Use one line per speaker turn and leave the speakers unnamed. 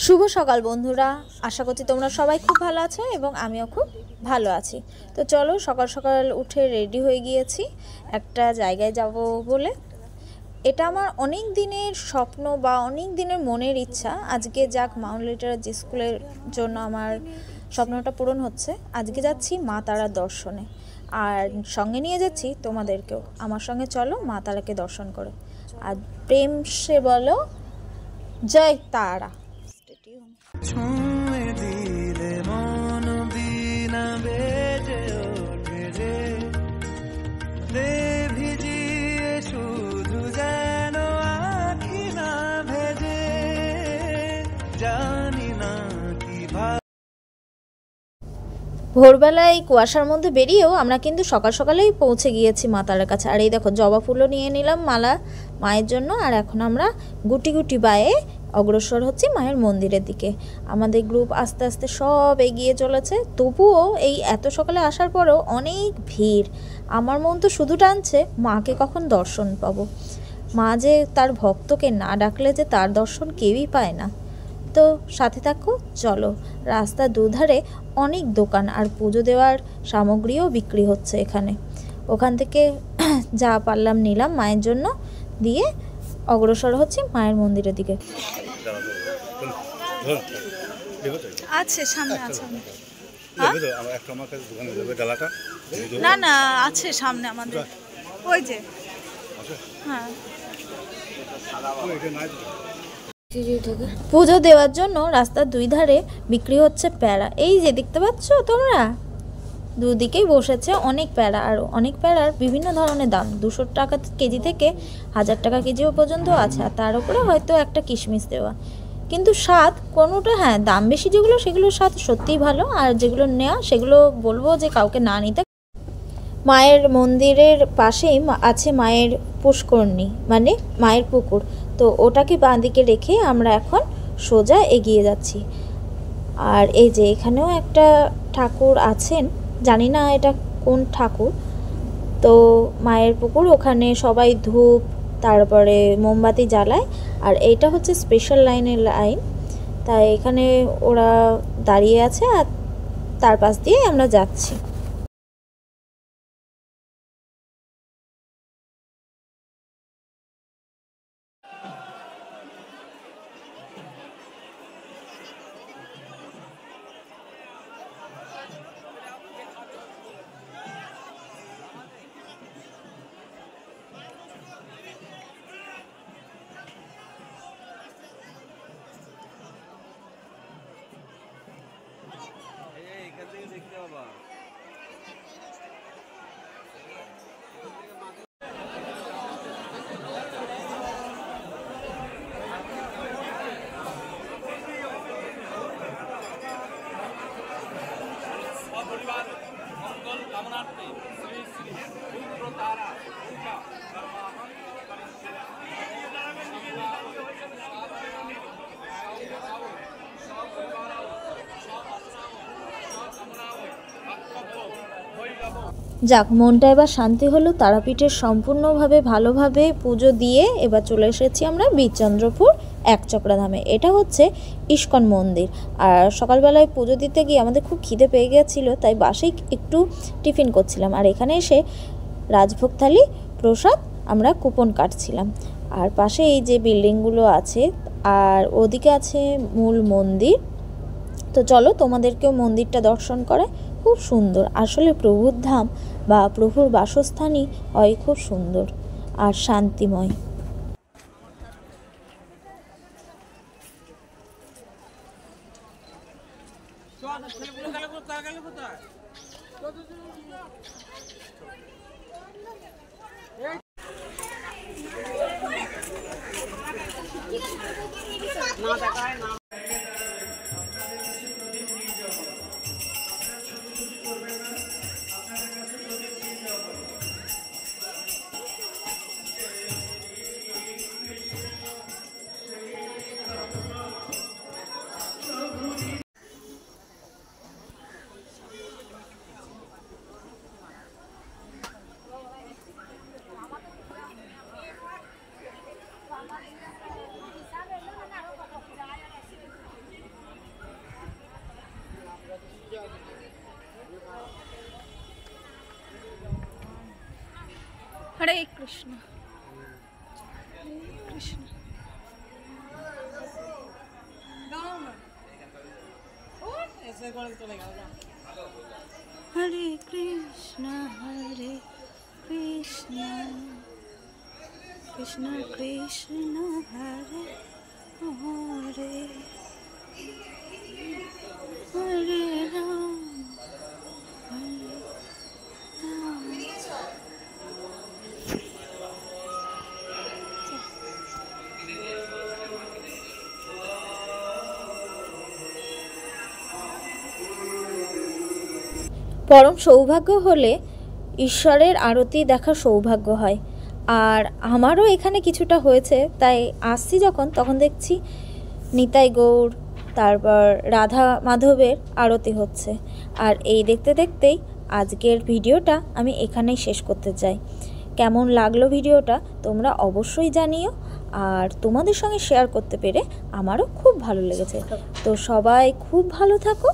শুভ সকাল বন্ধুরা, আশা করছি তোমরা সবাই খুব ভালো আছো এবং আমিও খুব ভালো আছি। তো চলো, সকাল সকাল উঠে রেডি হয়ে গিয়েছি একটা জায়গায় যাব বলে। এটা আমার অনেক দিনের স্বপ্ন বা অনেক দিনের মনের ইচ্ছা। আজকে যাক, মাউন্ট লিটারারি স্কুলের জন্য আমার স্বপ্নটা পূরণ হচ্ছে। আজকে যাচ্ছি মা তারার দর্শনে, আর সঙ্গে নিয়ে যাচ্ছি তোমাদেরকেও। আমার সঙ্গে চলো মা তারাকে দর্শন করে। আর প্রেম সে বলো জয় তারা।
ছুঁয়ে দিলে মন বিনা বেজে ওঠে রে, ভিজিয়ে শুধু যেন আখি না ভেজে, জানি না কি
ভোরবেলায় কুয়াশার মধ্যে বেরিয়েও আমরা কিন্তু সকাল সকালেই পৌঁছে গিয়েছি মা তারার কাছে। আর এই দেখো, জবা ফুলও নিয়ে নিলাম মালা মায়ের জন্য। আর এখন আমরা গুটি গুটি বায়ে অগ্রসর হচ্ছি মায়ের মন্দিরের দিকে। আমাদের গ্রুপ আস্তে আস্তে সব এগিয়ে চলেছে। তবুও এই এত সকালে আসার পরেও অনেক ভিড়। আমার মন তো শুধু টানছে মাকে কখন দর্শন পাবো। মা যে তার ভক্তকে না ডাকলে যে তার দর্শন কেউই পায় না। তো সাথে থাকো, চলো। রাস্তার দুধারে অনেক দোকান আর পুজো দেওয়ার সামগ্রীও বিক্রি হচ্ছে এখানে। ওখান থেকে যা পারলাম নিলাম মায়ের জন্য, দিয়ে অগ্রসর হচ্ছে মায়ের মন্দিরের দিকে।
আছে সামনে আছে। না না, আছে সামনে আমাদের, ওই যে। হ্যাঁ,
পুজো দেওয়ার জন্য রাস্তার দুই ধারে বিক্রি হচ্ছে প্যাড়া। এই যে দেখতে পাচ্ছ তোমরা, দুদিকেই বসেছে অনেক প্যাড়া। আর অনেক প্যাড়ার বিভিন্ন ধরনের দাম, 200 টাকা কেজি থেকে 1000 টাকা কেজিও পর্যন্ত আছে। আর তার উপরে হয়তো একটা কিশমিশ দেওয়া। কিন্তু স্বাদ কোনোটা, হ্যাঁ দাম বেশি যেগুলো সেগুলোর স্বাদ সত্যিই ভালো। আর যেগুলো নেওয়া সেগুলো বলবো যে কাউকে না নিতে। মায়ের মন্দিরের পাশেই আছে মায়ের পুষ্করণী, মানে মায়ের পুকুর। তো ওটাকে বাঁ দিকে রেখে আমরা এখন সোজা এগিয়ে যাচ্ছি। আর এই যে এখানেও একটা ঠাকুর আছেন, জানি না এটা কোন ঠাকুর। তো মায়ের পুকুর, ওখানে সবাই ধূপ তারপরে মোমবাতি জ্বালায়। আর এইটা হচ্ছে স্পেশাল লাইনের লাইন, তাই এখানে ওরা দাঁড়িয়ে আছে আর তার পাশ দিয়ে আমরা যাচ্ছি।
দেখতে বাবা। পরিবার মঙ্গল কামনার্থে শ্রী শ্রী রুদ্র তারা
যাক, মনটা এবার শান্তি হলো। তারাপীঠের সম্পূর্ণভাবে ভালোভাবে পুজো দিয়ে এবার চলে এসেছি আমরা বীরচন্দ্রপুর একচক্রা ধামে। এটা হচ্ছে ইস্কন মন্দির। আর সকালবেলায় পুজো দিতে গিয়ে আমাদের খুব খিদে পেয়ে গেছিলো, তাই বাসেই একটু টিফিন করছিলাম। আর এখানে এসে রাজভোগ থালি প্রসাদ আমরা কুপন কাটছিলাম। আর পাশে এই যে বিল্ডিংগুলো আছে, আর ওদিকে আছে মূল মন্দির। তো চলো তোমাদেরকেও মন্দিরটা দর্শন করে। খুব সুন্দর, আসলে প্রভুর ধাম বা প্রভুর বাসস্থানই হয় খুব সুন্দর আর শান্তিময়।
হরে কৃষ্ণ কৃষ্ণ হরে কৃষ্ণ কৃষ্ণ কৃষ্ণ হরে হরে হরে রাম হরে রাম।
পরম সৌভাগ্য হলে ঈশ্বরের আরতি দেখার সৌভাগ্য হয়। আর আমারও এখানে কিছুটা হয়েছে, তাই আসছি যখন তখন দেখছি নিতাই গৌর, তারপর রাধা মাধবের আরতি হচ্ছে। আর এই দেখতে দেখতেই আজকের ভিডিওটা আমি এখানেই শেষ করতে চাই। কেমন লাগলো ভিডিওটা তোমরা অবশ্যই জানিও, আর তোমাদের সঙ্গে শেয়ার করতে পেরে আমারও খুব ভালো লেগেছে। তো সবাই খুব ভালো থাকো।